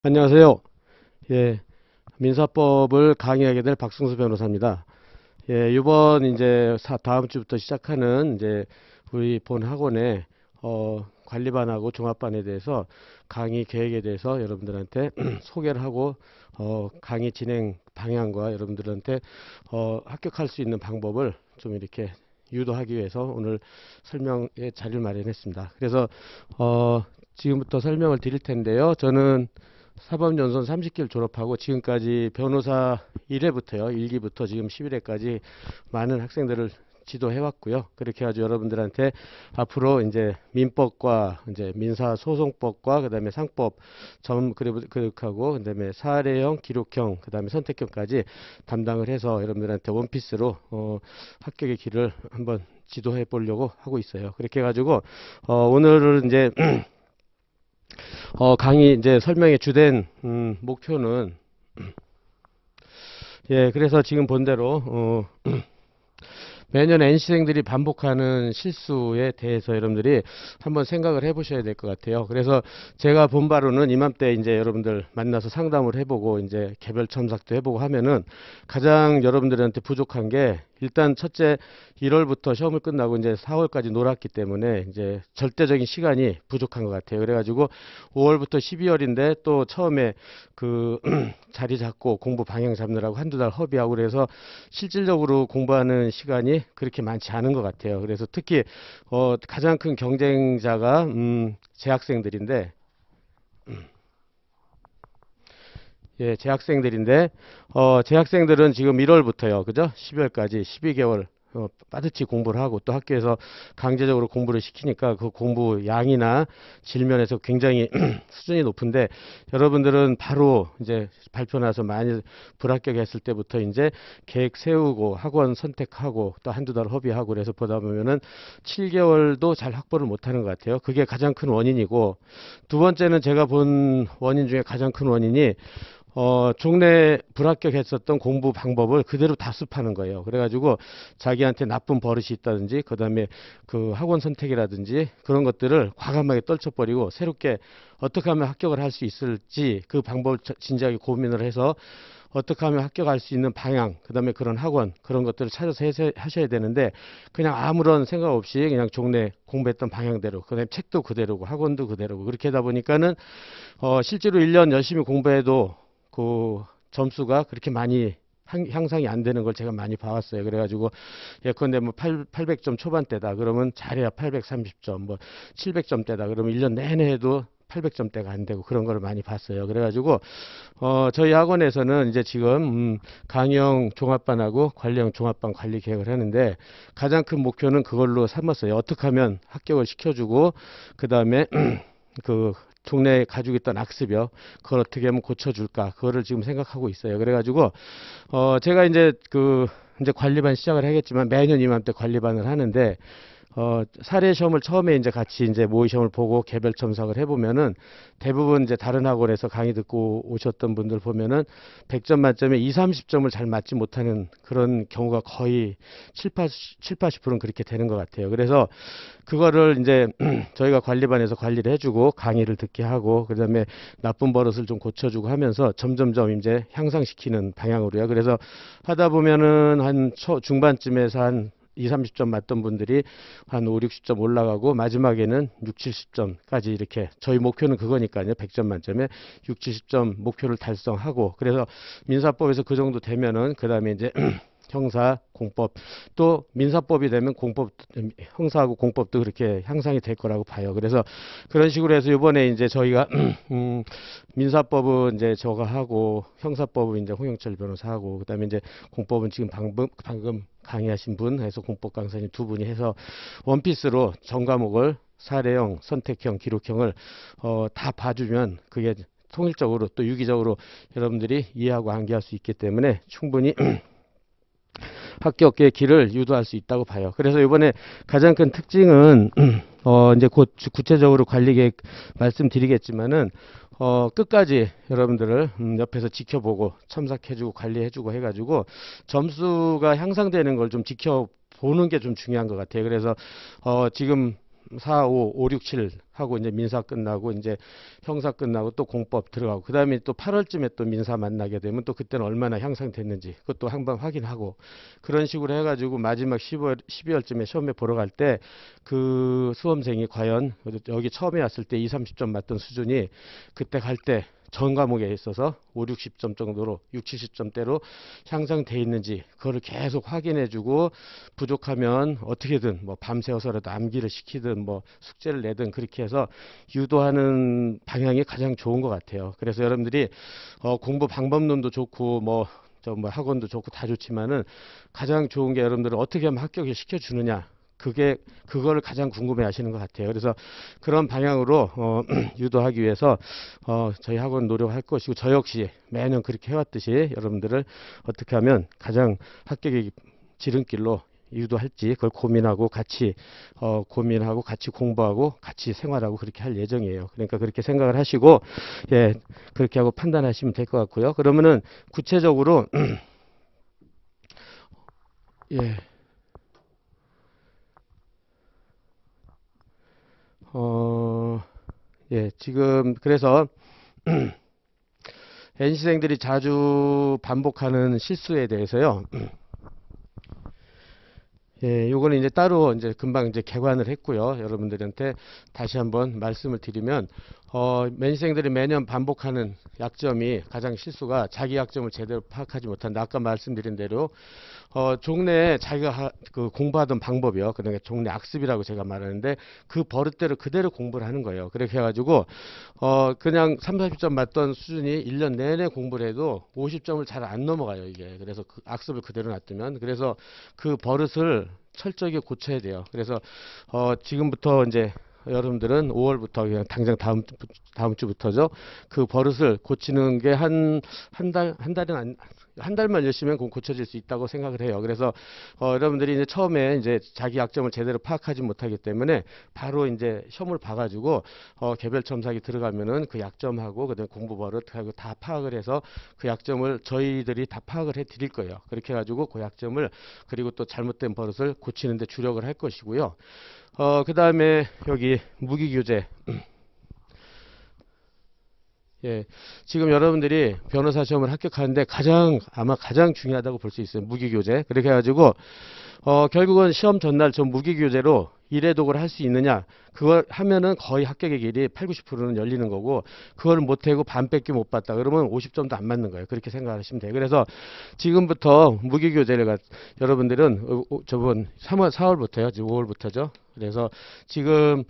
안녕하세요. 예, 민사법을 강의하게 될 박승수 변호사입니다. 예, 이번 이제 다음 주부터 시작하는 이제 우리 본 학원의 관리반하고 종합반에 대해서 강의 계획에 대해서 여러분들한테 소개를 하고 강의 진행 방향과 여러분들한테 합격할 수 있는 방법을 좀 이렇게 유도하기 위해서 오늘 설명의 자리를 마련했습니다. 그래서 지금부터 설명을 드릴 텐데요. 저는 사법연수원 30기를 졸업하고 지금까지 변호사 1회부터요, 1기부터 지금 11회까지 많은 학생들을 지도해 왔고요. 그렇게 해가지고 여러분들한테 앞으로 이제 민법과 이제 민사소송법과 그다음에 상법 그하고 그다음에 사례형, 기록형, 그다음에 선택형까지 담당을 해서 여러분들한테 원피스로 합격의 길을 한번 지도해 보려고 하고 있어요. 그렇게 해가지고 오늘은 이제 강의 이제 설명의 주된 목표는 예, 그래서 지금 본 대로 매년 NC생들이 반복하는 실수에 대해서 여러분들이 한번 생각을 해보셔야 될 것 같아요. 그래서 제가 본 바로는 이맘때 이제 여러분들 만나서 상담을 해보고 이제 개별 첨삭도 해보고 하면은 가장 여러분들한테 부족한 게 일단 첫째 1월부터 시험을 끝나고 이제 4월까지 놀았기 때문에 이제 절대적인 시간이 부족한 것 같아요. 그래가지고 5월부터 12월인데 또 처음에 그 자리 잡고 공부 방향 잡느라고 한두 달 허비하고 그래서 실질적으로 공부하는 시간이 그렇게 많지 않은 것 같아요. 그래서 특히 가장 큰 경쟁자가 재학생들인데 예, 재학생들은 지금 1월부터요, 그죠? 12월까지 12개월 빠듯이 공부를 하고 또 학교에서 강제적으로 공부를 시키니까 그 공부 양이나 질면에서 굉장히 수준이 높은데 여러분들은 바로 이제 발표 나서 많이 불합격했을 때부터 이제 계획 세우고 학원 선택하고 또 한두 달 허비하고 그래서 보다 보면은 7개월도 잘 확보를 못하는 것 같아요. 그게 가장 큰 원인이고 두 번째는 제가 본 원인 중에 가장 큰 원인이 종래 불합격했었던 공부 방법을 그대로 답습하는 거예요. 그래가지고 자기한테 나쁜 버릇이 있다든지, 그 다음에 그 학원 선택이라든지 그런 것들을 과감하게 떨쳐버리고 새롭게 어떻게 하면 합격을 할 수 있을지 그 방법을 진지하게 고민을 해서 어떻게 하면 합격할 수 있는 방향, 그 다음에 그런 학원, 그런 것들을 찾아서 하셔야 되는데, 그냥 아무런 생각 없이 그냥 종래 공부했던 방향대로, 그 다음에 책도 그대로고, 학원도 그대로고, 그렇게 하다 보니까는, 실제로 1년 열심히 공부해도 그 점수가 그렇게 많이 향상이 안 되는 걸 제가 많이 봐왔어요. 그래가지고 예컨대 뭐 800점 초반대다 그러면 잘해야 830점, 뭐 700점대다 그러면 1년 내내 해도 800점대가 안 되고 그런 걸 많이 봤어요. 그래가지고 저희 학원에서는 이제 지금 강의형 종합반하고 관리형 종합반 관리 계획을 하는데 가장 큰 목표는 그걸로 삼았어요. 어떻게 하면 합격을 시켜주고 그 다음에 그 동네에 가지고 있던 악습이요. 그걸 어떻게 하면 고쳐줄까? 그거를 지금 생각하고 있어요. 그래가지고, 제가 이제 관리반 시작을 하겠지만 매년 이맘때 관리반을 하는데, 사례 시험을 처음에 이제 같이 이제 모의 시험을 보고 개별 첨삭을 해보면은 대부분 이제 다른 학원에서 강의 듣고 오셨던 분들 보면은 100점 만점에 2, 30점을 잘 맞지 못하는 그런 경우가 거의 7, 80%는 그렇게 되는 것 같아요. 그래서 그거를 이제 저희가 관리반에서 관리를 해주고 강의를 듣게 하고 그다음에 나쁜 버릇을 좀 고쳐주고 하면서 점점점 이제 향상시키는 방향으로요. 그래서 하다 보면은 한 중반쯤에서 한 2, 30점 맞던 분들이 한 5, 60점 올라가고 마지막에는 6, 70점까지 이렇게 저희 목표는 그거니까요. 100점 만점에 6, 70점 목표를 달성하고 그래서 민사법에서 그 정도 되면은 그다음에 이제 형사, 공법 또 민사법이 되면 공법, 형사하고 공법도 그렇게 향상이 될 거라고 봐요. 그래서 그런 식으로 해서 이번에 이제 저희가 민사법은 이제 저가 하고 형사법은 이제 홍영철 변호사 하고 그다음에 이제 공법은 지금 방금 강의하신 분 해서 공법 강사님 두 분이 해서 원피스로 전 과목을 사례형, 선택형, 기록형을 다 봐주면 그게 통일적으로 또 유기적으로 여러분들이 이해하고 암기할 수 있기 때문에 충분히 합격의 길을 유도할 수 있다고 봐요. 그래서 이번에 가장 큰 특징은 이제 곧 구체적으로 관리 계획 말씀드리겠지만은 끝까지 여러분들을 옆에서 지켜보고 첨삭해주고 관리해주고 해가지고 점수가 향상되는 걸 좀 지켜보는 게 좀 중요한 것 같아요. 그래서 지금 4, 5, 5, 6, 7 하고 이제 민사 끝나고 이제 형사 끝나고 또 공법 들어가고 그다음에 또 8월쯤에 또 민사 만나게 되면 또 그때는 얼마나 향상됐는지 그것도 한번 확인하고 그런 식으로 해가지고 마지막 12월쯤에 시험에 보러 갈 때 그 수험생이 과연 여기 처음에 왔을 때 2, 30점 맞던 수준이 그때 갈 때 전 과목에 있어서 5, 60점 정도로 6, 70점대로 향상돼 있는지 그거를 계속 확인해주고 부족하면 어떻게든 뭐 밤새워서라도 암기를 시키든 뭐 숙제를 내든 그렇게 해서 유도하는 방향이 가장 좋은 것 같아요. 그래서 여러분들이 공부 방법론도 좋고 뭐 학원도 좋고 다 좋지만은 가장 좋은 게 여러분들을 어떻게 하면 합격을 시켜주느냐. 그거를 가장 궁금해 하시는 것 같아요. 그래서 그런 방향으로 유도하기 위해서 저희 학원 노력할 것이고 저 역시 매년 그렇게 해왔듯이 여러분들을 어떻게 하면 가장 합격의 지름길로 유도할지 그걸 고민하고 같이 고민하고 같이 공부하고 같이 생활하고 그렇게 할 예정이에요. 그러니까 그렇게 생각을 하시고 예 그렇게 하고 판단하시면 될 것 같고요. 그러면은 구체적으로 예. 예, 지금 그래서 NC생들이 자주 반복하는 실수에 대해서요. 예, 요거는 이제 따로 이제 금방 이제 개관을 했고요. 여러분들한테 다시 한번 말씀을 드리면, 맨시생들이 매년 반복하는 약점이 가장 실수가 자기 약점을 제대로 파악하지 못한다. 아까 말씀드린 대로, 종래에 자기가 그 공부하던 방법이요. 그러니까 종래 악습이라고 제가 말하는데 그 버릇대로 그대로 공부를 하는 거예요. 그렇게 해가지고, 그냥 3, 40점 맞던 수준이 1년 내내 공부를 해도 50점을 잘 안 넘어가요, 이게. 그래서 그 악습을 그대로 놔두면. 그래서 그 버릇을 철저하게 고쳐야 돼요. 그래서 지금부터 이제 여러분들은 5월부터 그냥 당장 다음 주부터죠. 그 버릇을 고치는 게 한 달만 열심히 하면 고쳐질 수 있다고 생각을 해요. 그래서 여러분들이 이제 처음에 이제 자기 약점을 제대로 파악하지 못하기 때문에 바로 이제 시험을 봐가지고 개별 첨삭이 들어가면은 그 약점하고 그다음 공부 버릇하고 다 파악을 해서 그 약점을 저희들이 다 파악을 해 드릴 거예요. 그렇게 해가지고 그 약점을 그리고 또 잘못된 버릇을 고치는데 주력을 할 것이고요. 그 다음에 여기 무기교재. 예, 지금 여러분들이 변호사 시험을 합격하는데 아마 가장 중요하다고 볼 수 있어요. 무기교재. 그렇게 해가지고, 결국은 시험 전날 저 무기교재로 일회독을 할 수 있느냐. 그걸 하면은 거의 합격의 길이 8, 90%는 열리는 거고, 그걸 못하고 반밖에 못 봤다. 그러면 50점도 안 맞는 거예요. 그렇게 생각하시면 돼요. 그래서 지금부터 무기교재를 여러분들은 저번 4월부터요. 지금 5월부터죠. 그래서 지금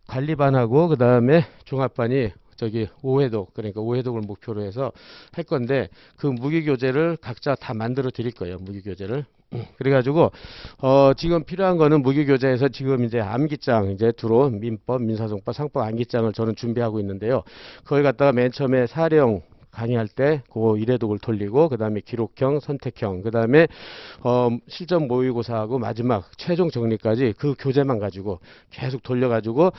관리반하고 그 다음에 종합반이 저기 5회독 그러니까 5회독을 목표로 해서 할 건데 그 무기교재를 각자 다 만들어 드릴 거예요. 무기교재를. 그래가지고 지금 필요한 거는 무기교재에서 지금 이제 암기장 이제 주로 민법, 민사송법, 상법 암기장을 저는 준비하고 있는데요. 그걸 갖다가 맨 처음에 사령 강의할 때 그 일회독을 돌리고 그 다음에 기록형, 선택형, 그 다음에 실전 모의고사하고 마지막 최종 정리까지 그 교재만 가지고 계속 돌려가지고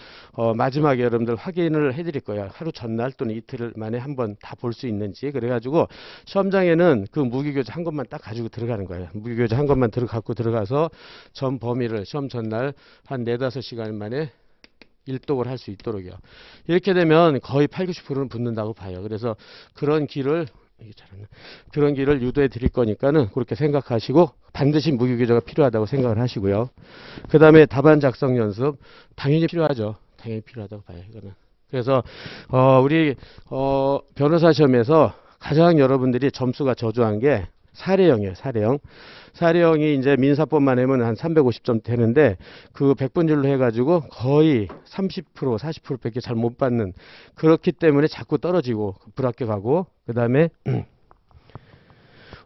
마지막에 여러분들 확인을 해드릴 거예요. 하루 전날 또는 이틀 만에 한번 다 볼 수 있는지. 그래가지고 시험장에는 그 무기교재 한 것만 딱 가지고 들어가는 거예요. 무기교재 한 것만 갖고 들어가서 전 범위를 시험 전날 한 4, 5시간 만에 일독을 할 수 있도록요. 이렇게 되면 거의 8, 90%는 붙는다고 봐요. 그래서 그런 길을 유도해 드릴 거니까는 그렇게 생각하시고 반드시 무기교재가 필요하다고 생각을 하시고요. 그 다음에 답안 작성 연습 당연히 필요하죠. 당연히 필요하다고 봐요. 이거는. 그래서 우리 변호사 시험에서 가장 여러분들이 점수가 저조한 게 사례형이에요. 사례형이 이제 민사법만 하면 한 350점 되는데 그 100분율로 해가지고 거의 30%, 40%밖에 잘 못 받는 그렇기 때문에 자꾸 떨어지고 불합격하고 그 다음에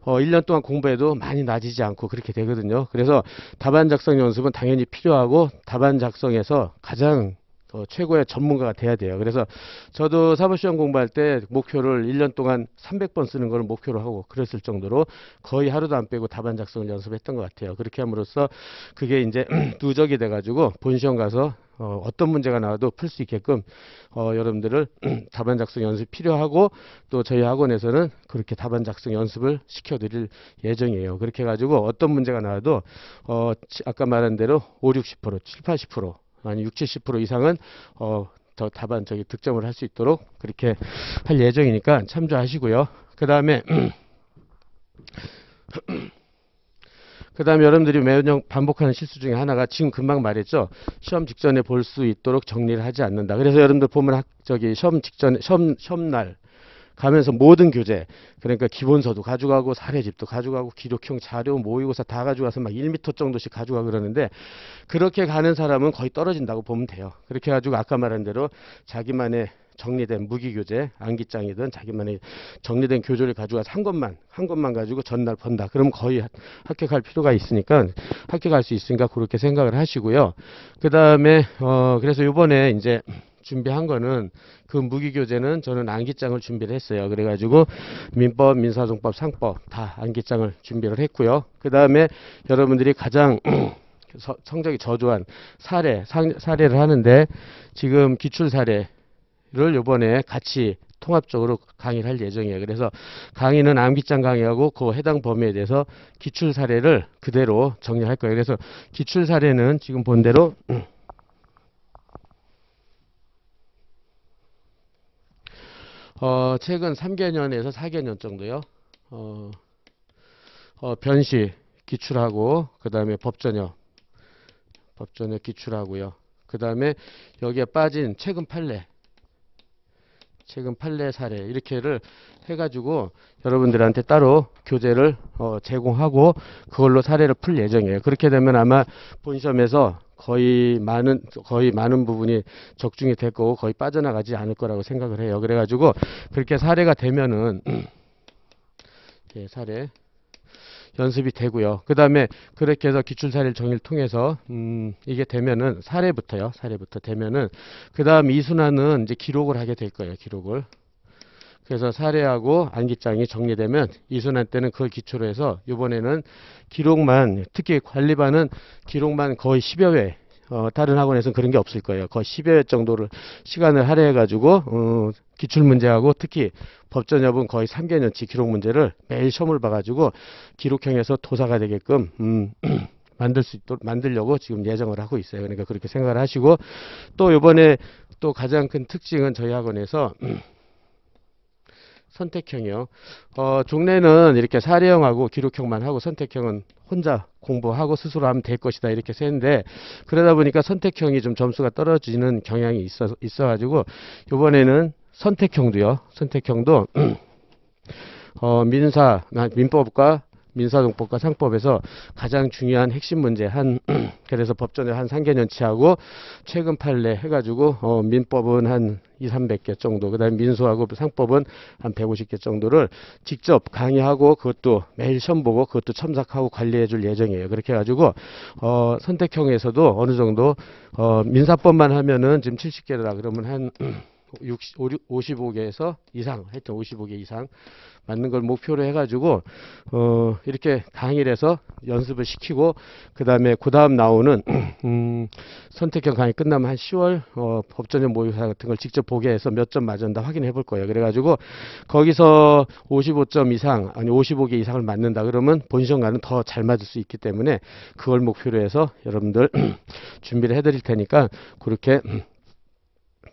1년 동안 공부해도 많이 낮아지지 않고 그렇게 되거든요. 그래서 답안 작성 연습은 당연히 필요하고 답안 작성에서 가장 최고의 전문가가 돼야 돼요. 그래서 저도 사법시험 공부할 때 목표를 1년 동안 300번 쓰는 걸 목표로 하고 그랬을 정도로 거의 하루도 안 빼고 답안 작성을 연습했던 것 같아요. 그렇게 함으로써 그게 이제 누적이 돼가지고 본시험 가서 어떤 문제가 나와도 풀 수 있게끔 여러분들을 답안 작성 연습 필요하고 또 저희 학원에서는 그렇게 답안 작성 연습을 시켜드릴 예정이에요. 그렇게 해가지고 어떤 문제가 나와도 아까 말한 대로 5, 60%, 7, 80% 아니 60, 70% 이상은 더 답안 저기 득점을 할 수 있도록 그렇게 할 예정이니까 참조하시고요. 그 다음에 여러분들이 매년 반복하는 실수 중에 하나가 지금 금방 말했죠. 시험 직전에 볼 수 있도록 정리를 하지 않는다. 그래서 여러분들 보면 저기 시험 직전에 시험날 가면서 모든 교재, 그러니까 기본서도 가져가고 사례집도 가져가고 기록형 자료 모의고사 다 가져가서 막 1m 정도씩 가져가고 그러는데, 그렇게 가는 사람은 거의 떨어진다고 보면 돼요. 그렇게 해가지고 아까 말한 대로 자기만의 정리된 무기교재, 암기장이든 자기만의 정리된 교재를 가져가서 한 것만 가지고 전날 본다. 그럼 거의 합격할 필요가 있으니까, 합격할 수 있으니까 그렇게 생각을 하시고요. 그 다음에 그래서 요번에 이제 준비한 거는 그 무기교재는 저는 암기장을 준비를 했어요. 그래가지고 민법, 민사송법, 상법 다 암기장을 준비를 했고요. 그 다음에 여러분들이 가장 성적이 저조한 사례를 하는데, 지금 기출 사례를 요번에 같이 통합적으로 강의를 할 예정이에요. 그래서 강의는 암기장 강의하고 그 해당 범위에 대해서 기출 사례를 그대로 정리할 거예요. 그래서 기출 사례는 지금 본 대로 최근 3개년에서 4개년 정도요. 변시 기출하고, 그 다음에 법전역 기출하고요. 그 다음에 여기에 빠진 최근 판례 사례 이렇게를 해가지고 여러분들한테 따로 교재를 제공하고 그걸로 사례를 풀 예정이에요. 그렇게 되면 아마 본시험에서 거의 많은 부분이 적중이 될 거고 거의 빠져나가지 않을 거라고 생각을 해요. 그래가지고 그렇게 사례가 되면은 사례 연습이 되고요. 그 다음에 그렇게 해서 기출 사례를 정의를 통해서 이게 되면은 사례부터 되면은 그 다음 이순환은 이제 기록을 하게 될 거예요. 기록을. 그래서 사례하고 암기장이 정리되면 이순환 때는 그걸 기초로 해서 이번에는 기록만, 특히 관리반은 기록만 거의 10여 회, 다른 학원에서는 그런 게 없을 거예요. 거의 10여 회 정도를 시간을 할애해가지고 기출문제하고 특히 법전협은 거의 3개년치 기록 문제를 매일 시험을 봐가지고 기록형에서 도사가 되게끔 만들려고 지금 예정을 하고 있어요. 그러니까 그렇게 생각을 하시고, 또 이번에 또 가장 큰 특징은 저희 학원에서 선택형이요. 종래는 이렇게 사례형하고 기록형만 하고 선택형은 혼자 공부하고 스스로 하면 될 것이다 이렇게 세는데, 그러다 보니까 선택형이 좀 점수가 떨어지는 경향이 있어가지고 이번에는 선택형도 민법과 민사동법과 상법에서 가장 중요한 핵심 문제 그래서 법전에 한 3개년치하고 최근 판례 해가지고 민법은 한 200~300개 정도, 그 다음에 민소하고 상법은 한 150개 정도를 직접 강의하고 그것도 매일 시험 보고 그것도 첨삭하고 관리해 줄 예정이에요. 그렇게 해가지고 선택형에서도 어느 정도 민사법만 하면은 지금 70개라 그러면 한 55개에서 이상, 하여튼 55개 이상 맞는 걸 목표로 해가지고 이렇게 강의를 해서 연습을 시키고, 그 다음 나오는 선택형 강의 끝나면 한 10월 법전형 모의고사 같은 걸 직접 보게 해서 몇 점 맞았나 확인해 볼 거예요. 그래가지고 거기서 55점 이상, 아니 55개 이상을 맞는다 그러면 본시험과는 더 잘 맞을 수 있기 때문에 그걸 목표로 해서 여러분들 준비를 해드릴 테니까 그렇게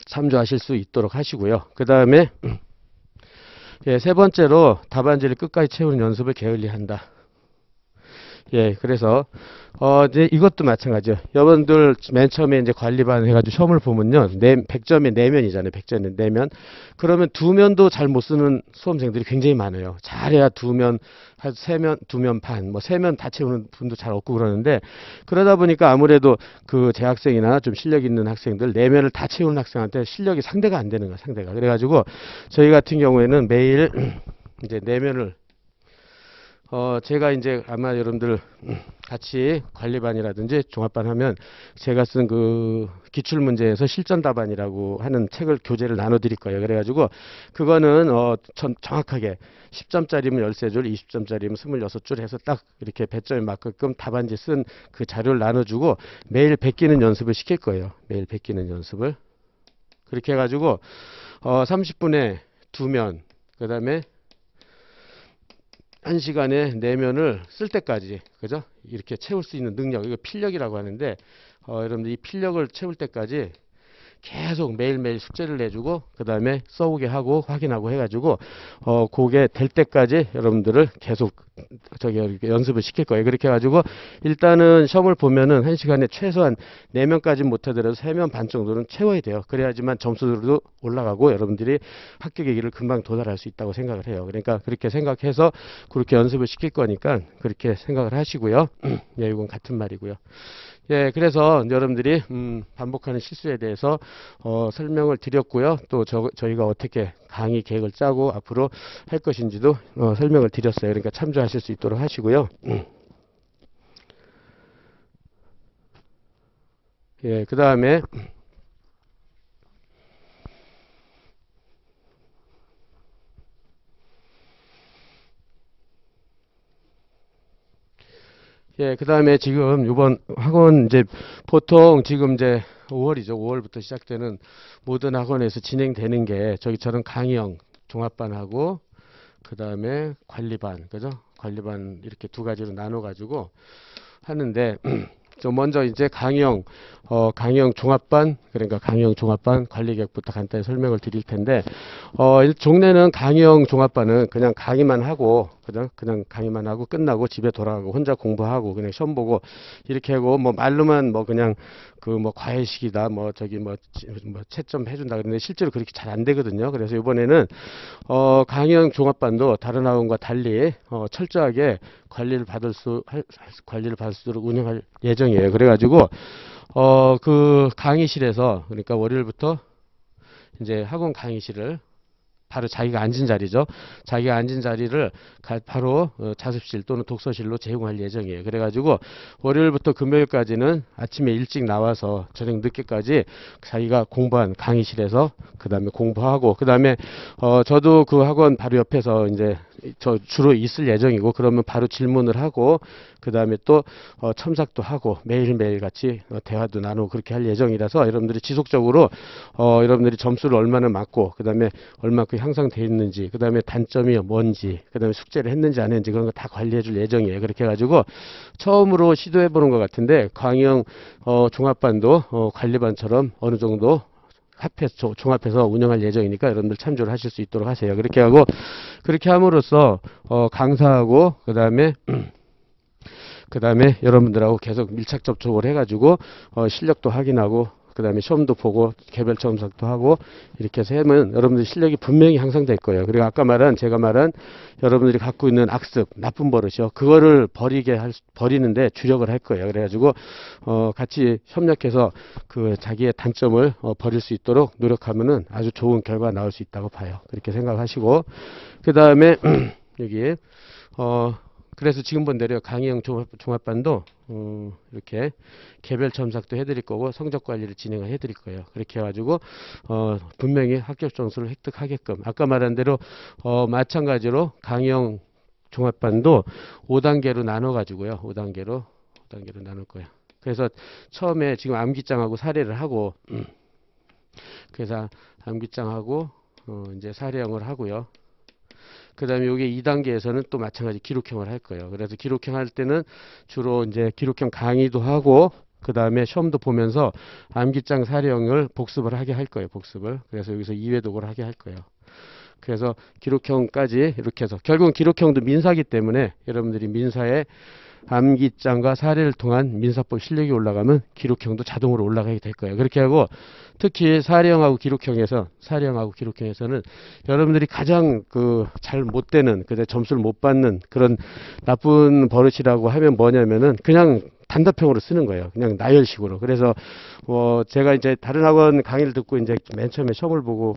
참조하실 수 있도록 하시고요. 그 다음에 세 번째로 답안지를 끝까지 채우는 연습을 게을리한다. 그래서 이제 이것도 마찬가지예요. 여러분들 맨 처음에 이제 관리반 해가지고 시험을 보면요, 100점에 4면이잖아요. 100점에 4면. 그러면 2면도 잘 못 쓰는 수험생들이 굉장히 많아요. 잘해야 2면, 한 3면, 2면 반, 뭐 3면 다 채우는 분도 잘 없고 그러는데, 그러다 보니까 아무래도 그 재학생이나 좀 실력 있는 학생들 4면을 다 채우는 학생한테 실력이 상대가 안 되는 거야, 상대가. 그래가지고 저희 같은 경우에는 매일 이제 4면을 제가 이제 아마 여러분들 같이 관리반이라든지 종합반 하면 제가 쓴 그 기출문제에서 실전 답안이라고 하는 책을 교재를 나눠 드릴 거예요. 그래가지고 그거는 정확하게 10점짜리면 13줄, 20점짜리면 26줄 해서 딱 이렇게 배점에 맞게끔 답안지 쓴 그 자료를 나눠주고 매일 베끼는 연습을 시킬 거예요. 매일 베끼는 연습을. 그렇게 해가지고 30분에 2면, 그 다음에 1시간에 4면을 쓸 때까지, 그죠? 이렇게 채울 수 있는 능력, 이거 필력이라고 하는데, 여러분들 이 필력을 채울 때까지 계속 매일매일 숙제를 내주고 그 다음에 써오게 하고 확인하고 해가지고 그게 될 때까지 여러분들을 계속 연습을 시킬 거예요. 그렇게 해가지고 일단은 시험을 보면은 1시간에 최소한 4명까지 못하더라도 3명 반 정도는 채워야 돼요. 그래야지만 점수도 올라가고 여러분들이 합격의 길을 금방 도달할 수 있다고 생각을 해요. 그러니까 그렇게 생각해서 그렇게 연습을 시킬 거니까 그렇게 생각을 하시고요. 예, 이건 같은 말이고요. 예, 그래서 여러분들이 반복하는 실수에 대해서 설명을 드렸고요. 또 저희가 어떻게 강의 계획을 짜고 앞으로 할 것인지도 설명을 드렸어요. 그러니까 참조하실 수 있도록 하시고요. 예, 그 다음에 예, 그 다음에 지금 이번 학원 이제 보통 지금 이제 5월이죠. 5월부터 시작되는 모든 학원에서 진행되는 게 저기처럼 강의형 종합반하고 그 다음에 관리반, 그죠? 관리반 이렇게 두 가지로 나눠 가지고 하는데 저 먼저 이제 강의형 종합반, 그러니까 강의형 종합반 관리 계획부터 간단히 설명을 드릴 텐데, 종래는 강의형 종합반은 그냥 강의만 하고, 그냥 강의만 하고 끝나고 집에 돌아가고 혼자 공부하고 그냥 시험 보고 이렇게 하고 뭐 말로만 뭐 그냥 그 뭐 과외식이다 뭐 저기 뭐 채점 해준다 그러는데 실제로 그렇게 잘 안 되거든요. 그래서 이번에는 강의형 종합반도 다른 학원과 달리 철저하게 관리를 받을 수 있도록 운영할 예정이에요. 그래가지고 그 강의실에서 그러니까 월요일부터 이제 학원 강의실을 바로 자기가 앉은 자리죠. 자기가 앉은 자리를 바로 자습실 또는 독서실로 제공할 예정이에요. 그래가지고 월요일부터 금요일까지는 아침에 일찍 나와서 저녁 늦게까지 자기가 공부한 강의실에서 그 다음에 공부하고 그 다음에 저도 그 학원 바로 옆에서 이제 저 주로 있을 예정이고 그러면 바로 질문을 하고 그 다음에 또 첨삭도 하고 매일매일 같이 대화도 나누고 그렇게 할 예정이라서 여러분들이 지속적으로 여러분들이 점수를 얼마나 맞고 그 다음에 얼마큼 향상되어 있는지 그 다음에 단점이 뭔지 그 다음에 숙제를 했는지 안 했는지 그런 거 다 관리해 줄 예정이에요. 그렇게 해가지고 처음으로 시도해 보는 것 같은데 강의형 종합반도 관리반처럼 어느 정도 합해서 종합해서 운영할 예정이니까 여러분들 참조를 하실 수 있도록 하세요. 그렇게 하고 그렇게 함으로써 강사하고 그 다음에 여러분들하고 계속 밀착 접촉을 해가지고 실력도 확인하고 그 다음에 시험도 보고 개별 첨삭도 하고 이렇게 해서 하면 여러분들 실력이 분명히 향상될 거예요. 그리고 아까 제가 말한 여러분들이 갖고 있는 악습, 나쁜 버릇이요. 그거를 버리는데 주력을 할 거예요. 그래가지고 같이 협력해서 그 자기의 단점을 버릴 수 있도록 노력하면은 아주 좋은 결과가 나올 수 있다고 봐요. 그렇게 생각하시고 그 다음에 여기 그래서 지금 본 대로 강의형 종합반도 이렇게 개별 첨삭도 해드릴 거고 성적 관리를 진행을 해드릴 거예요. 그렇게 해가지고 분명히 합격 점수를 획득하게끔 아까 말한 대로 마찬가지로 강의형 종합반도 5단계로 나눠 가지고요. 5단계로 나눌 거예요. 그래서 처음에 지금 암기장하고 사례를 하고 그래서 암기장하고 이제 사례형을 하고요. 그 다음에 여기 2단계에서는 또 마찬가지 기록형을 할 거예요. 그래서 기록형 할 때는 주로 이제 기록형 강의도 하고 그 다음에 시험도 보면서 암기장 사례형을 복습을 하게 할 거예요. 복습을. 그래서 여기서 2회 독을 하게 할 거예요. 그래서 기록형까지 이렇게 해서 결국은 기록형도 민사기 때문에 여러분들이 민사에 암기장과 사례를 통한 민사법 실력이 올라가면 기록형도 자동으로 올라가게 될 거예요. 그렇게 하고 특히 사례형하고 기록형에서는 여러분들이 가장 잘 못 되는 점수를 못 받는 그런 나쁜 버릇이라고 하면 뭐냐면은 그냥 단답형으로 쓰는 거예요. 그냥 나열식으로. 그래서 제가 이제 다른 학원 강의를 듣고 이제 맨 처음에 시험을 보고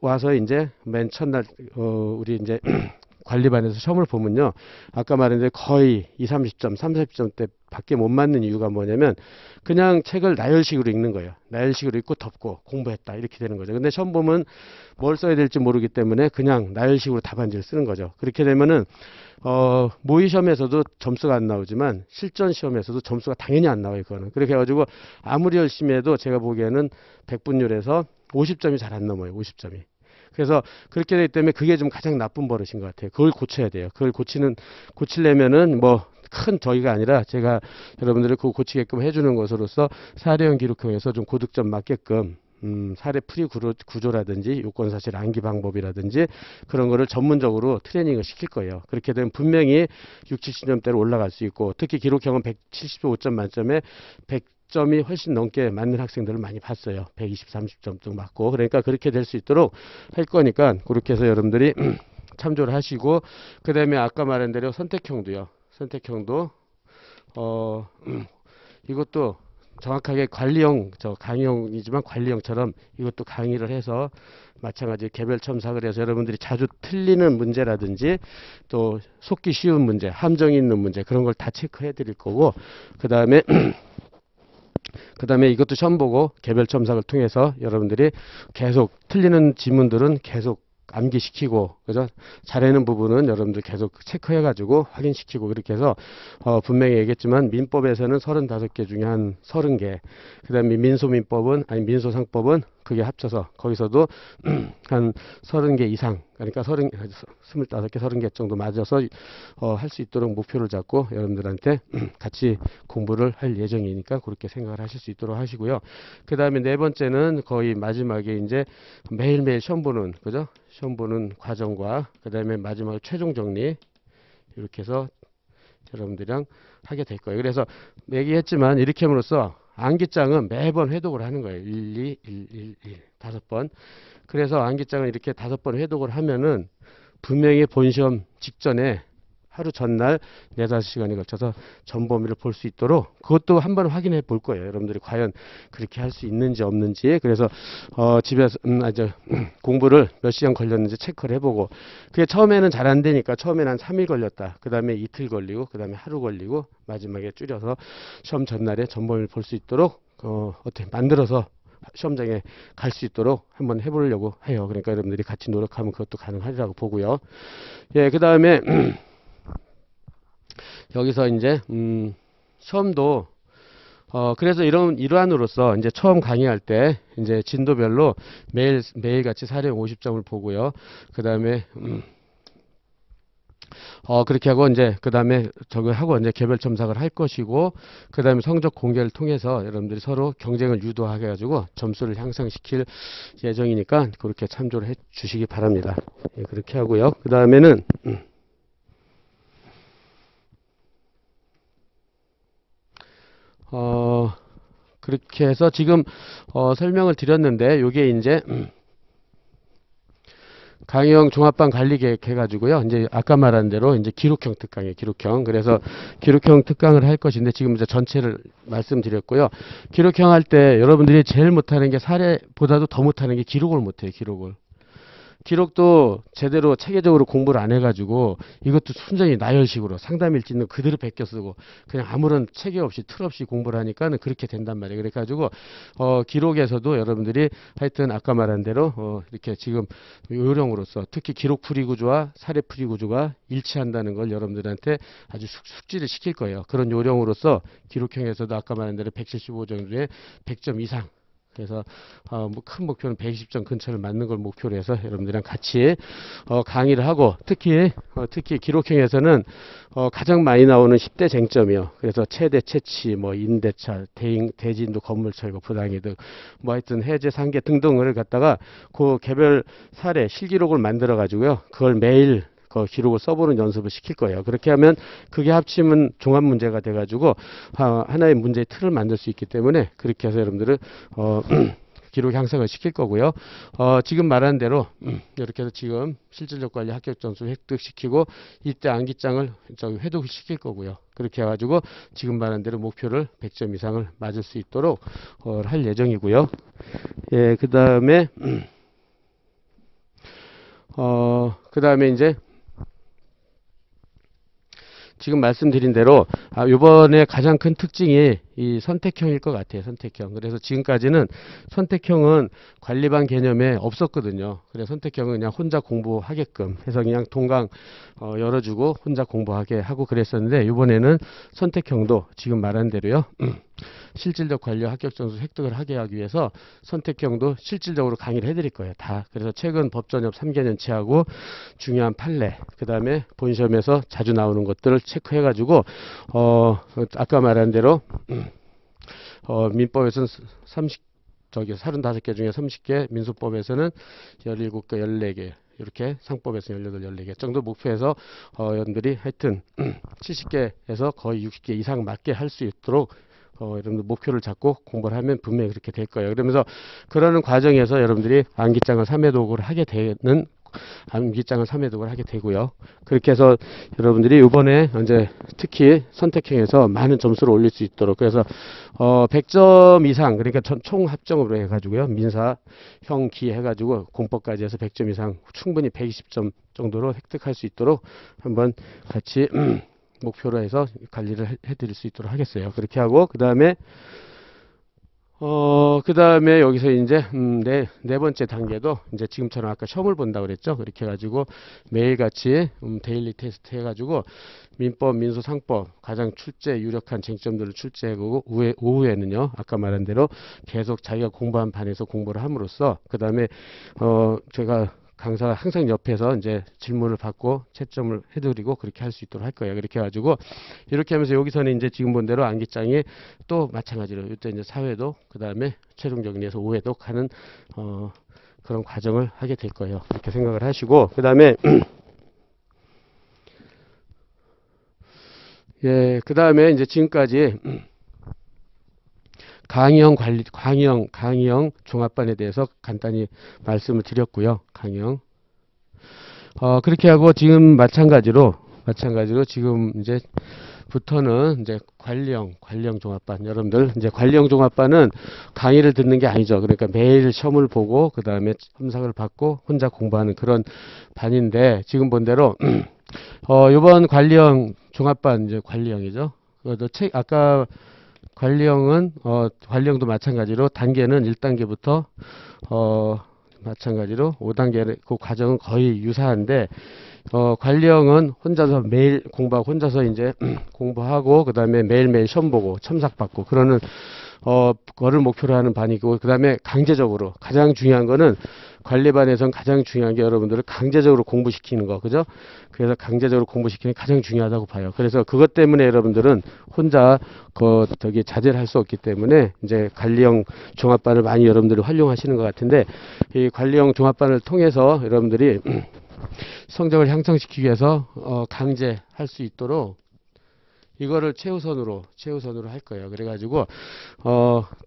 와서 이제 맨 첫날 우리 이제 관리반에서 시험을 보면요. 아까 말했는데 거의 20, 30점, 30점대 밖에 못 맞는 이유가 뭐냐면 그냥 책을 나열식으로 읽는 거예요. 나열식으로 읽고 덮고 공부했다 이렇게 되는 거죠. 근데 시험 보면 뭘 써야 될지 모르기 때문에 그냥 나열식으로 답안지를 쓰는 거죠. 그렇게 되면은 모의 시험에서도 점수가 안 나오지만 실전 시험에서도 점수가 당연히 안 나와요. 그거는. 그렇게 해가지고 아무리 열심히 해도 제가 보기에는 100분율에서 50점이 잘 안 넘어요. 50점이. 그래서 그렇게 되기 때문에 그게 좀 가장 나쁜 버릇인 것 같아요. 그걸 고쳐야 돼요. 그걸 고치려면은 큰 저희가 아니라 제가 여러분들을 그거 고치게끔 해주는 것으로서 사례형 기록형에서 좀 고득점 맞게끔 사례 풀이 구조라든지 요건사실 암기 방법이라든지 그런 거를 전문적으로 트레이닝을 시킬 거예요. 그렇게 되면 분명히 6, 70점대로 올라갈 수 있고, 특히 기록형은 175점 만점에 100점이 훨씬 넘게 맞는 학생들을 많이 봤어요. 120, 30점도 맞고. 그러니까 그렇게 될 수 있도록 할 거니까 그렇게 해서 여러분들이 참조를 하시고, 그 다음에 아까 말한 대로 선택형도요. 선택형도 이것도 정확하게 관리형, 강의형이지만 관리형처럼 이것도 강의를 해서 마찬가지 개별 첨삭을 해서 여러분들이 자주 틀리는 문제라든지 또 속기 쉬운 문제, 함정이 있는 문제, 그런 걸 다 체크해 드릴 거고, 그 다음에 이것도 시험 보고 개별 첨삭을 통해서 여러분들이 계속 틀리는 지문들은 계속 암기시키고, 그죠? 잘하는 부분은 여러분들 계속 체크해가지고 확인시키고, 그렇게 해서 분명히 얘기했지만 민법에서는 35개 중에 한 30개, 그 다음에 민소민법은 아니 민소상법은 그게 합쳐서 거기서도 한 30개 이상, 그러니까 25개 30개 정도 맞아서 할 수 있도록 목표를 잡고 여러분들한테 같이 공부를 할 예정이니까 그렇게 생각을 하실 수 있도록 하시고요. 그 다음에 네 번째는 거의 마지막에 이제 매일매일 시험 보는, 그죠? 시험 보는 과정과 그 다음에 마지막에 최종 정리, 이렇게 해서 여러분들이랑 하게 될 거예요. 그래서 얘기했지만 이렇게 함으로써 암기장은 매번 회독을 하는 거예요. 1, 2, 1, 1, 1 5번. 그래서 암기장을 이렇게 5번 회독을 하면은 분명히 본시험 직전에 하루 전날 4, 5시간에 걸쳐서 전 범위를 볼 수 있도록 그것도 한번 확인해 볼 거예요. 여러분들이 과연 그렇게 할 수 있는지 없는지. 그래서 집에서 공부를 몇 시간 걸렸는지 체크를 해보고, 그게 처음에는 잘 안 되니까 처음에는 한 3일 걸렸다, 그 다음에 이틀 걸리고, 그 다음에 하루 걸리고, 마지막에 줄여서 시험 전날에 전 범위를 볼 수 있도록 어떻게 만들어서 시험장에 갈 수 있도록 한번 해보려고 해요. 그러니까 여러분들이 같이 노력하면 그것도 가능하리라고 보고요. 예, 그 다음에 여기서 이제 시험도 그래서 이러한으로서 이제 처음 강의할 때 이제 진도별로 매일 같이 사례형 50점을 보고요. 그 다음에 그렇게 하고 이제 그 다음에 저거 하고 이제 개별 첨삭을 할 것이고, 그 다음에 성적 공개를 통해서 여러분들이 서로 경쟁을 유도하게 해가지고 점수를 향상시킬 예정이니까 그렇게 참조를 해 주시기 바랍니다. 예, 그렇게 하고요. 그 다음에는 그렇게 해서 지금 설명을 드렸는데, 요게 이제 강의형 종합반 관리 계획 해가지고요. 이제 아까 말한 대로 이제 기록형 특강이에요. 기록형. 그래서 기록형 특강을 할 것인데 지금 이제 전체를 말씀드렸고요. 기록형 할 때 여러분들이 제일 못하는 게 사례보다도 더 못하는 게 기록을 못해요. 기록도 제대로 체계적으로 공부를 안 해가지고 이것도 순전히 나열식으로 상담일지 있는 그대로 베껴 쓰고 그냥 아무런 체계 없이 틀 없이 공부를 하니까는 그렇게 된단 말이에요. 그래가지고 기록에서도 여러분들이 하여튼 아까 말한 대로 이렇게 지금 요령으로서 특히 기록 풀이 구조와 사례 풀이 구조가 일치한다는 걸 여러분들한테 아주 숙지를 시킬 거예요. 그런 요령으로서 기록형에서도 아까 말한 대로 175점 중에 100점 이상, 그래서 뭐 큰 목표는 120점 근처를 맞는 걸 목표로 해서 여러분들이랑 같이 강의를 하고, 특히 기록형에서는 가장 많이 나오는 10대 쟁점이요. 그래서 최대 채취, 뭐 임대차, 대진도 건물 철거, 부당이득, 뭐 하여튼 해제 상계 등등을 갖다가 그 개별 사례 실기록을 만들어 가지고요. 그걸 매일 그 기록을 써보는 연습을 시킬 거예요. 그렇게 하면 그게 합치면 종합 문제가 돼가지고 하나의 문제의 틀을 만들 수 있기 때문에 그렇게 해서 여러분들은 기록 향상을 시킬 거고요. 지금 말한 대로 이렇게 해서 지금 실질적 관리 합격 점수 획득시키고 이때 암기장을 회독을 시킬 거고요. 그렇게 해가지고 지금 말한 대로 목표를 100점 이상을 맞을 수 있도록 할 예정이고요. 예, 그 다음에 이제 지금 말씀드린 대로 이번에 가장 큰 특징이 이 선택형일 것 같아요. 선택형. 그래서 지금까지는 선택형은 관리반 개념에 없었거든요. 그래서 선택형은 그냥 혼자 공부하게끔 해서 그냥 동강 열어주고 혼자 공부하게 하고 그랬었는데, 이번에는 선택형도 지금 말한 대로요. 실질적 관련 합격 점수 획득을 하게 하기 위해서 선택형도 실질적으로 강의를 해드릴 거예요. 다. 그래서 최근 법전협 3개년치하고 중요한 판례, 그 다음에 본시험에서 자주 나오는 것들을 체크해가지고 아까 말한 대로 민법에서는 35개 중에 30개, 민소법에서는 17개, 14개, 이렇게 상법에서 18, 14개 정도 목표해서 여러분들이 하여튼 70개에서 거의 60개 이상 맞게 할 수 있도록 여러분들 목표를 잡고 공부를 하면 분명히 그렇게 될 거예요. 그러면서 그러는 과정에서 여러분들이 암기장을 3회 독을 하게 되는 암기장을 3회 독을 하게 되고요. 그렇게 해서 여러분들이 이번에 이제 특히 선택형에서 많은 점수를 올릴 수 있도록 그래서 100점 이상 그러니까 총 합정으로 해가지고요. 민사, 형, 기 해가지고 공법까지 해서 100점 이상 충분히 120점 정도로 획득할 수 있도록 한번 같이 목표로 해서 관리를 해드릴 수 있도록 하겠어요. 그렇게 하고 그 다음에 여기서 이제 네 번째 단계도 이제 지금처럼 아까 시험을 본다고 그랬죠. 그렇게 해가지고 매일같이 데일리 테스트 해가지고 민법, 민소, 상법 가장 유력한 쟁점들을 출제하고 오후에는요 아까 말한 대로 계속 자기가 공부한 반에서 공부를 함으로써 그 다음에 제가 강사가 항상 옆에서 이제 질문을 받고 채점을 해드리고 그렇게 할 수 있도록 할 거예요. 그렇게 해가지고 이렇게 하면서 여기서는 이제 지금 본 대로 암기장이 또 마찬가지로 이때 이제 4회도 그 다음에 최종 정리해서 5회도 가는 그런 과정을 하게 될 거예요. 이렇게 생각을 하시고 그 다음에 예, 그 다음에 이제 지금까지 강의형 종합반에 대해서 간단히 말씀을 드렸고요. 강의형. 그렇게 하고 지금 마찬가지로 지금 이제부터는 이제 관리형 종합반. 여러분들 이제 관리형 종합반은 강의를 듣는 게 아니죠. 그러니까 매일 시험을 보고 그 다음에 첨삭을 받고 혼자 공부하는 그런 반인데 지금 본 대로 이번 관리형 종합반 이제 관리형이죠. 아까 관리형도 마찬가지로 단계는 1단계부터 마찬가지로 5단계 그 과정은 거의 유사한데 관리형은 혼자서 매일 공부하고 혼자서 이제 공부하고 그 다음에 매일매일 시험 보고 첨삭 받고 그러는 거를 목표로 하는 반이고 그 다음에 강제적으로 가장 중요한 거는 관리반에선 가장 중요한 게 여러분들을 강제적으로 공부시키는 거 그죠? 그래서 강제적으로 공부시키는 게 가장 중요하다고 봐요. 그래서 그것 때문에 여러분들은 혼자 자제를 할 수 없기 때문에 이제 관리형 종합반을 많이 여러분들이 활용하시는 것 같은데 이 관리형 종합반을 통해서 여러분들이 성적을 향상시키기 위해서 강제할 수 있도록 이거를 최우선으로 할 거예요. 그래가지고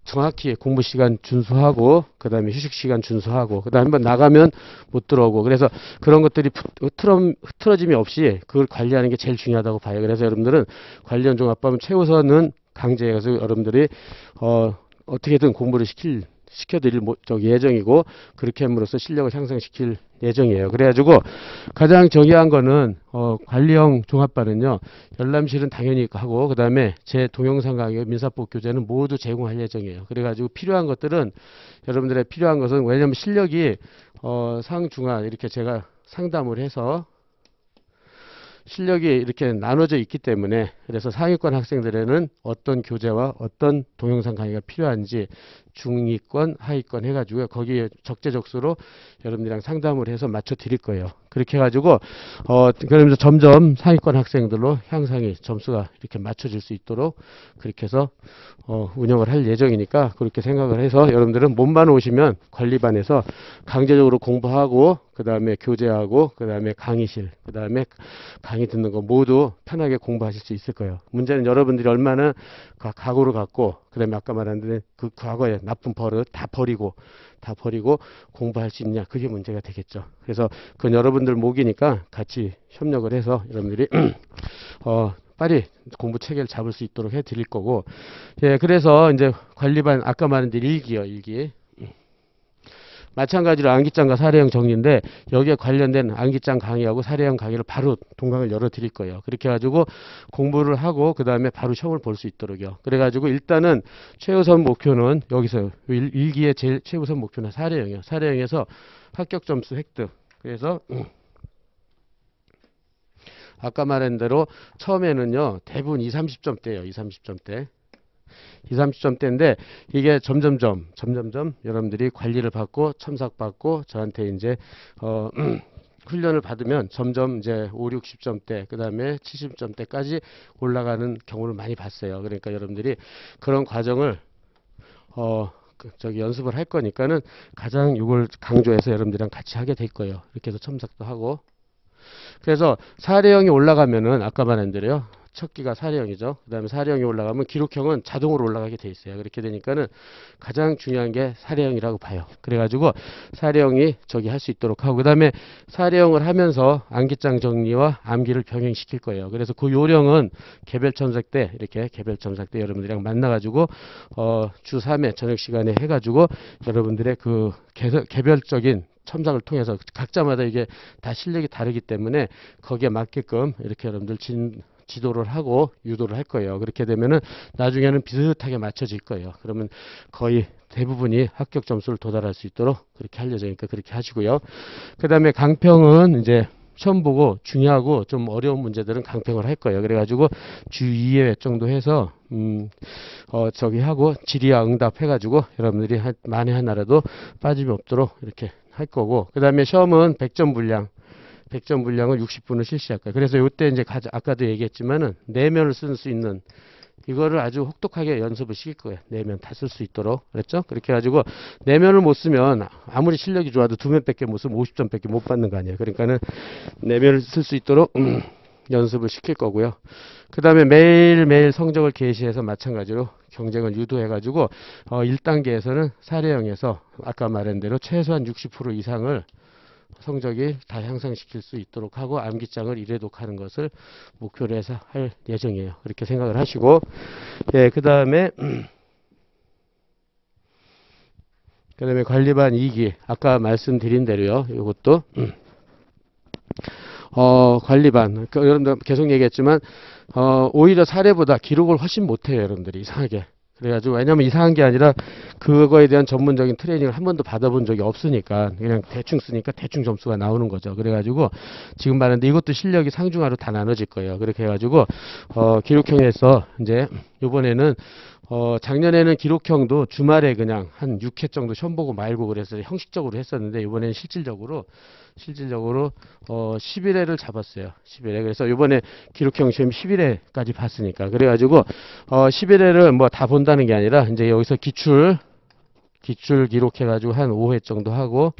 정확히 공부 시간 준수하고 그 다음에 휴식 시간 준수하고 그 다음에 한번 나가면 못 들어오고 그래서 그런 것들이 흐트러짐이 없이 그걸 관리하는 게 제일 중요하다고 봐요. 그래서 여러분들은 관련 종합반 최우선은 강제해서 여러분들이 어떻게든 공부를 시켜드릴 예정이고 그렇게 함으로써 실력을 향상시킬 예정이에요. 그래가지고 가장 중요한 거는 관리형 종합반은요 열람실은 당연히 하고 그 다음에 제 동영상 강의 민사법 교재는 모두 제공할 예정이에요. 그래가지고 필요한 것들은 여러분들의 필요한 것은 왜냐면 실력이 상중하 이렇게 제가 상담을 해서 실력이 이렇게 나눠져 있기 때문에 그래서 상위권 학생들에는 어떤 교재와 어떤 동영상 강의가 필요한지 중위권, 하위권 해가지고 거기에 적재적소로 여러분들이랑 상담을 해서 맞춰 드릴 거예요. 그렇게 해가지고 그러면서 점점 상위권 학생들로 향상이 점수가 이렇게 맞춰질 수 있도록 그렇게 해서 운영을 할 예정이니까 그렇게 생각을 해서 여러분들은 몸만 오시면 관리반에서 강제적으로 공부하고 그 다음에 교재하고 그 다음에 강의실 그 다음에 강의 듣는 거 모두 편하게 공부하실 수 있을 거예요. 문제는 여러분들이 얼마나 각오를 갖고 그 다음에 아까 말한 그 과거의 나쁜 버릇 다 버리고 공부할 수 있냐 그게 문제가 되겠죠. 그래서 그건 여러분들 목이니까 같이 협력을 해서 여러분들이 빨리 공부 체계를 잡을 수 있도록 해 드릴 거고 예 그래서 이제 관리반 아까 말한 대로 일기 마찬가지로 암기장과 사례형 정리인데 여기에 관련된 암기장 강의하고 사례형 강의를 바로 동강을 열어 드릴 거예요. 그렇게 해가지고 공부를 하고 그 다음에 바로 시험을 볼 수 있도록요. 그래가지고 일단은 최우선 목표는 여기서 일기의 제일 최우선 목표는 사례형이에요. 사례형에서 합격 점수 획득. 그래서 아까 말한 대로 처음에는요 대부분 20, 30점대예요. 20, 30점대. 2, 30점대인데 이게 점점점 여러분들이 관리를 받고 첨삭받고 저한테 이제 훈련을 받으면 점점 이제 5, 60점대 그 다음에 70점대까지 올라가는 경우를 많이 봤어요. 그러니까 여러분들이 그런 과정을 연습을 할 거니까는 가장 이걸 강조해서 여러분들이랑 같이 하게 될 거예요. 이렇게 해서 첨삭도 하고. 그래서 사례형이 올라가면은 아까 말한 대로요. 첫 기가 사례형이죠. 그 다음에 사례형이 올라가면 기록형은 자동으로 올라가게 돼 있어요. 그렇게 되니까는 가장 중요한 게 사례형이라고 봐요. 그래가지고 사례형이 할 수 있도록 하고, 그 다음에 사례형을 하면서 암기장 정리와 암기를 병행시킬 거예요. 그래서 그 요령은 개별 첨삭 때, 이렇게 개별 첨삭 때 여러분들이랑 만나가지고 주 3회 저녁 시간에 해가지고 여러분들의 그 개별적인 첨삭을 통해서 각자마다 이게 다 실력이 다르기 때문에 거기에 맞게끔 이렇게 여러분들 지도를 하고 유도를 할 거예요. 그렇게 되면은 나중에는 비슷하게 맞춰질 거예요. 그러면 거의 대부분이 합격 점수를 도달할 수 있도록 그렇게 할 예정이니까 그렇게 하시고요. 그 다음에 강평은 이제 시험 보고 중요하고 좀 어려운 문제들은 강평을 할 거예요. 그래가지고 주 2회 정도 해서 하고 질의와 응답 해가지고 여러분들이 만에 하나라도 빠짐이 없도록 이렇게 할 거고, 그 다음에 시험은 100점 분량을 60분을 실시할 거예요. 그래서 이때 이제 아까도 얘기했지만은 내면을 쓸 수 있는 이거를 아주 혹독하게 연습을 시킬 거예요. 내면 다 쓸 수 있도록. 그랬죠? 그렇게 해가지고 내면을 못 쓰면 아무리 실력이 좋아도 2면밖에 못 쓰면 50점밖에 못 받는 거 아니에요. 그러니까는 내면을 쓸 수 있도록 연습을 시킬 거고요. 그 다음에 매일매일 성적을 게시해서 마찬가지로 경쟁을 유도해가지고 1단계에서는 사례형에서 아까 말한 대로 최소한 60% 이상을 성적이 다 향상시킬 수 있도록 하고 암기장을 1회 독하는 것을 목표로 해서 할 예정이에요. 그렇게 생각을 하시고, 예, 그 다음에 관리반 2기 아까 말씀드린 대로요. 이것도 관리반 여러분들 계속 얘기했지만 오히려 사례보다 기록을 훨씬 못해요. 여러분들이 이상하게. 그래가지고 왜냐면 이상한 게 아니라 그거에 대한 전문적인 트레이닝을 한 번도 받아본 적이 없으니까 그냥 대충 쓰니까 대충 점수가 나오는 거죠. 그래가지고 지금 말하는데 이것도 실력이 상중하로 다 나눠질 거예요. 그렇게 해가지고 기록형에서 이제 이번에는 작년에는 기록형도 주말에 그냥 한 6회 정도 시험 보고 말고 그래서 형식적으로 했었는데 이번에는 실질적으로 11회를 잡았어요. 11회. 그래서 이번에 기록형 시험 11회까지 봤으니까. 그래가지고 11회를 뭐 다 본다는 게 아니라 이제 여기서 기출 기록해가지고 한 5회 정도 하고,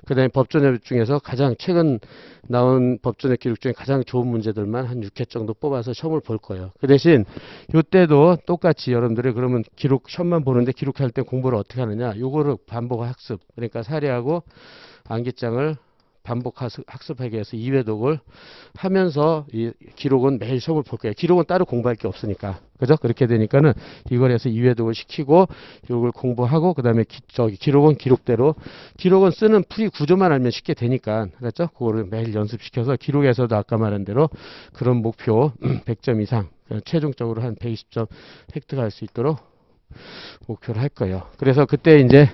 그 다음에 법전협 중에서 가장 최근 나온 법전협 기록 중에 가장 좋은 문제들만 한 6회 정도 뽑아서 시험을 볼 거예요. 그 대신 이때도 똑같이 여러분들이 그러면 시험만 보는데 기록할 때 공부를 어떻게 하느냐, 요거를 반복 학습, 그러니까 사례하고 암기장을 반복 학습하기 위해서 2회독을 하면서 이 기록은 매일 시험을 볼 거예요. 기록은 따로 공부할 게 없으니까. 그죠? 그렇게 되니까는 이걸 해서 2회독을 시키고 이걸 공부하고 그 다음에 기록은 기록대로 기록은 쓰는 풀이 구조만 알면 쉽게 되니까. 그렇죠? 그거를 매일 연습시켜서 기록에서도 아까 말한 대로 그런 목표 100점 이상 최종적으로 한 120점 획득할 수 있도록 목표를 할 거예요. 그래서 그때 이제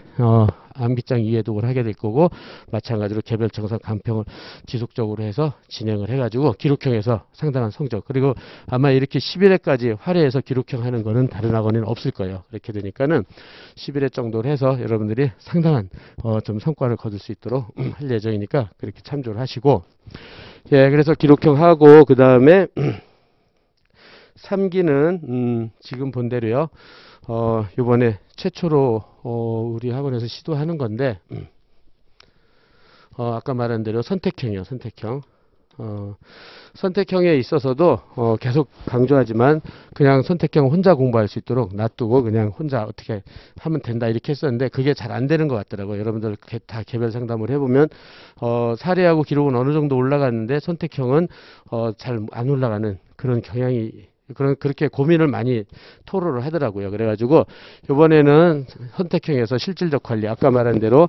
암기장 2회독을 하게 될 거고 마찬가지로 개별 정상 간평을 지속적으로 해서 진행을 해가지고 기록형에서 상당한 성적, 그리고 아마 이렇게 11회까지 활해해서 기록형 하는 거는 다른 학원에는 없을 거예요. 이렇게 되니까는 11회 정도를 해서 여러분들이 상당한 좀 성과를 거둘 수 있도록 할 예정이니까 그렇게 참조를 하시고, 예, 그래서 기록형 하고 그 다음에 3기는 지금 본 대로요. 요번에 최초로 우리 학원에서 시도하는 건데 아까 말한 대로 선택형이요. 선택형에 있어서도 계속 강조하지만 그냥 선택형 혼자 공부할 수 있도록 놔두고 그냥 혼자 어떻게 하면 된다 이렇게 했었는데 그게 잘 안 되는 것 같더라고요. 여러분들 다 개별 상담을 해보면 사례하고 기록은 어느 정도 올라갔는데 선택형은 잘 안 올라가는 그런 경향이, 그렇게 고민을 많이 토로를 하더라고요. 그래가지고 이번에는 선택형에서 실질적 관리, 아까 말한 대로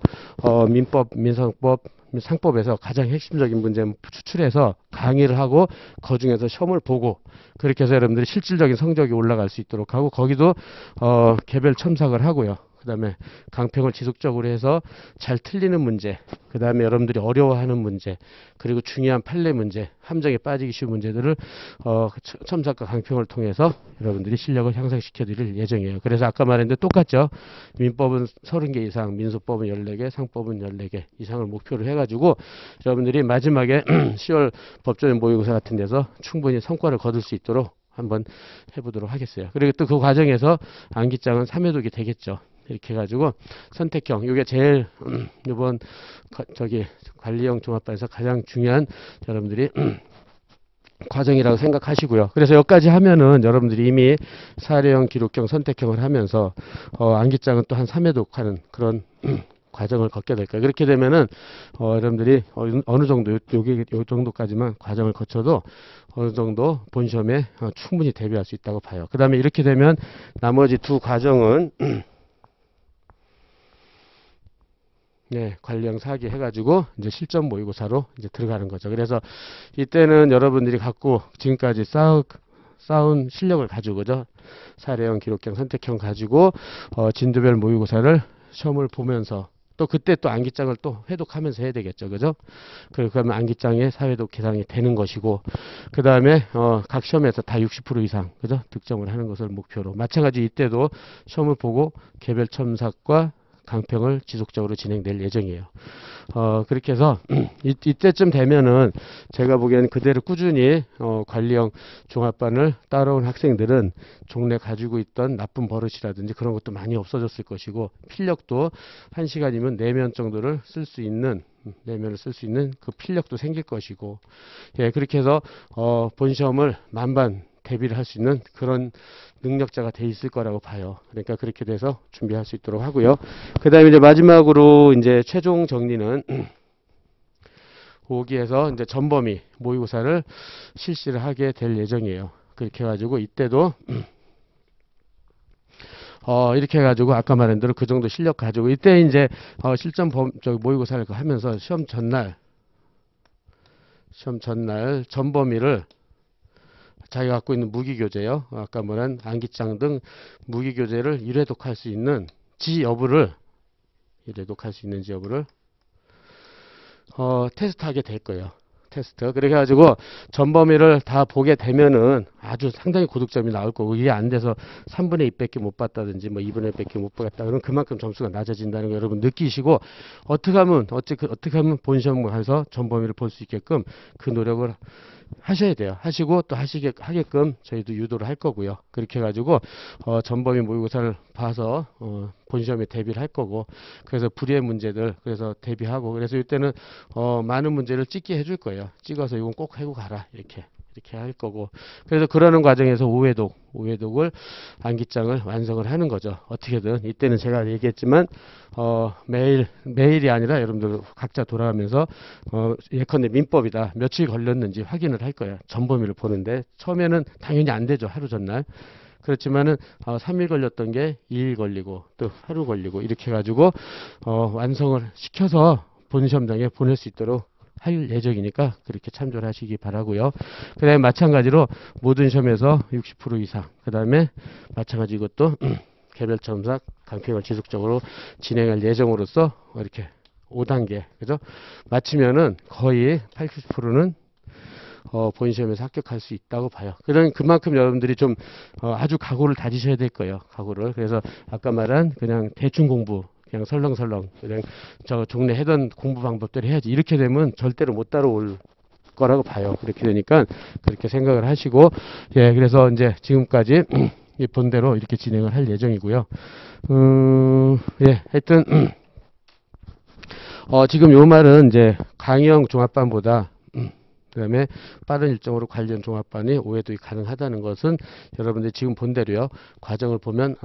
민법, 민상법, 상법에서 가장 핵심적인 문제 추출해서 강의를 하고 그 중에서 시험을 보고 그렇게 해서 여러분들이 실질적인 성적이 올라갈 수 있도록 하고 거기도 개별 첨삭을 하고요. 그 다음에 강평을 지속적으로 해서 잘 틀리는 문제, 그 다음에 여러분들이 어려워하는 문제, 그리고 중요한 판례 문제, 함정에 빠지기 쉬운 문제들을 첨삭과 강평을 통해서 여러분들이 실력을 향상시켜 드릴 예정이에요. 그래서 아까 말했는데 똑같죠. 민법은 30개 이상, 민소법은 14개, 상법은 14개 이상을 목표로 해가지고 여러분들이 마지막에 10월 법조인 모의고사 같은 데서 충분히 성과를 거둘 수 있도록 한번 해보도록 하겠어요. 그리고 또 그 과정에서 암기장은 3회독이 되겠죠. 이렇게 해가지고 선택형, 이게 제일 이번 관리형 종합반에서 가장 중요한 여러분들이 과정이라고 생각하시고요. 그래서 여기까지 하면은 여러분들이 이미 사례형, 기록형, 선택형을 하면서 암기장은 또 한 3회독 하는 그런 과정을 걷게 될 거예요. 그렇게 되면은 여러분들이 어느 정도 요 정도까지만 과정을 거쳐도 어느 정도 본 시험에 충분히 대비할 수 있다고 봐요. 그 다음에 이렇게 되면 나머지 두 과정은 네, 관리형 4기 해가지고 이제 실전 모의고사로 이제 들어가는 거죠. 그래서 이때는 여러분들이 갖고 지금까지 쌓은 실력을 가지고, 그죠? 사례형, 기록형, 선택형 가지고 진도별 모의고사를 시험을 보면서 또 그때 또 암기장을 또 회독하면서 해야 되겠죠. 그죠? 그러면 암기장에 사회독 계산이 되는 것이고, 그 다음에 각 시험에서 다 60% 이상, 그죠? 득점을 하는 것을 목표로. 마찬가지 이때도 시험을 보고 개별 첨삭과 강평을 지속적으로 진행될 예정이에요. 그렇게 해서 이때쯤 되면은 제가 보기에는 그대로 꾸준히 관리형 종합반을 따라온 학생들은 종래 가지고 있던 나쁜 버릇이라든지 그런 것도 많이 없어졌을 것이고, 필력도 1시간이면 내면 정도를 쓸 수 있는, 내면을 쓸 수 있는 그 필력도 생길 것이고, 예, 그렇게 해서 본 시험을 만반 대비를 할 수 있는 그런 능력자가 돼 있을 거라고 봐요. 그러니까 그렇게 돼서 준비할 수 있도록 하고요. 그 다음에 이제 마지막으로 이제 최종 정리는 5기에서 이제 전범위 모의고사를 실시를 하게 될 예정이에요. 그렇게 해가지고 이때도 이렇게 해가지고 아까 말한 대로 그 정도 실력 가지고 이때 이제 실전 모의고사를 하면서 시험 전날 전범위를 자기가 갖고 있는 무기교재요. 아까 말한 암기장 등 무기교재를 1회독할 수 있는지 여부를 테스트하게 될 거예요. 테스트. 그래가지고 전범위를 다 보게 되면은 아주 상당히 고득점이 나올 거고, 이게 안 돼서 3분의 2밖에 못 봤다든지 뭐 2분의 1밖에 못 봤다 그러면 그만큼 점수가 낮아진다는 거 여러분 느끼시고, 어떻게 하면 본 시험 가서 전범위를 볼 수 있게끔 그 노력을 하셔야 돼요. 하시고 또 하게끔 저희도 유도를 할 거고요. 그렇게 해가지고 전범위 모의고사를 봐서 본 시험에 대비를 할 거고, 그래서 불이의 문제들 그래서 대비하고, 그래서 이때는 많은 문제를 찍게 해줄 거예요. 찍어서 이건 꼭 해고 가라 이렇게 할 거고, 그래서 그러는 과정에서 5회독을 암기장을 완성을 하는 거죠. 어떻게든 이때는 제가 얘기했지만 매일이 아니라 여러분들 각자 돌아가면서 예컨대 민법이다 며칠 걸렸는지 확인을 할 거예요. 전범위를 보는데 처음에는 당연히 안 되죠. 하루 전날. 그렇지만은 3일 걸렸던 게 2일 걸리고 또 하루 걸리고 이렇게 해가지고 완성을 시켜서 본 시험장에 보낼 수 있도록 할 예정이니까 그렇게 참조를 하시기 바라고요. 그 다음에 마찬가지로 모든 시험에서 60% 이상, 그 다음에 마찬가지 이것도 개별 첨삭 강평을 지속적으로 진행할 예정으로서 이렇게 5단계, 그죠? 마치면은 거의 80%는 본 시험에서 합격할 수 있다고 봐요. 그만큼 여러분들이 좀 아주 각오를 다지셔야 될 거예요. 각오를. 그래서 아까 말한 그냥 대충 공부, 그냥 설렁설렁 그냥 저 종래 하던 공부 방법대로 해야지, 이렇게 되면 절대로 못 따라올 거라고 봐요. 그렇게 되니까 그렇게 생각을 하시고, 예, 그래서 이제 지금까지 이 본대로 이렇게 진행을 할 예정이고요. 예, 하여튼 지금 요 말은 이제 강의형 종합반보다 그 다음에 빠른 일정으로 관련 종합반이 5회독이 가능하다는 것은 여러분들이 지금 본대로요. 과정을 보면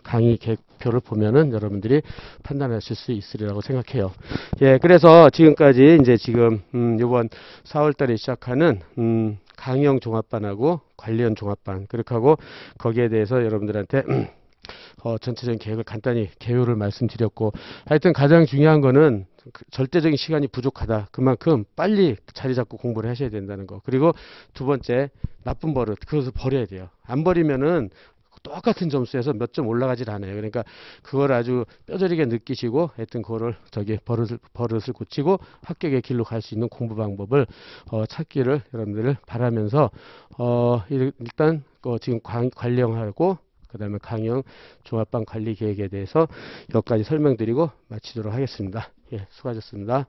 강의 계획표를 보면은 여러분들이 판단하실 수 있으리라고 생각해요. 예, 그래서 지금까지 이제 지금 이번 4월달에 시작하는 강의형 종합반하고 관련 종합반 그렇게 하고 거기에 대해서 여러분들한테 전체적인 계획을 간단히 개요를 말씀드렸고, 하여튼 가장 중요한 거는 절대적인 시간이 부족하다. 그만큼 빨리 자리 잡고 공부를 하셔야 된다는 거. 그리고 두 번째, 나쁜 버릇. 그것을 버려야 돼요. 안 버리면은 똑같은 점수에서 몇 점 올라가질 않아요. 그러니까 그걸 아주 뼈저리게 느끼시고 하여튼 그거를 버릇을 고치고 합격의 길로 갈 수 있는 공부 방법을 찾기를 여러분들을 바라면서 일단 지금 관령하고 그 다음에 강영 종합반 관리 계획에 대해서 여기까지 설명드리고 마치도록 하겠습니다. 예, 수고하셨습니다.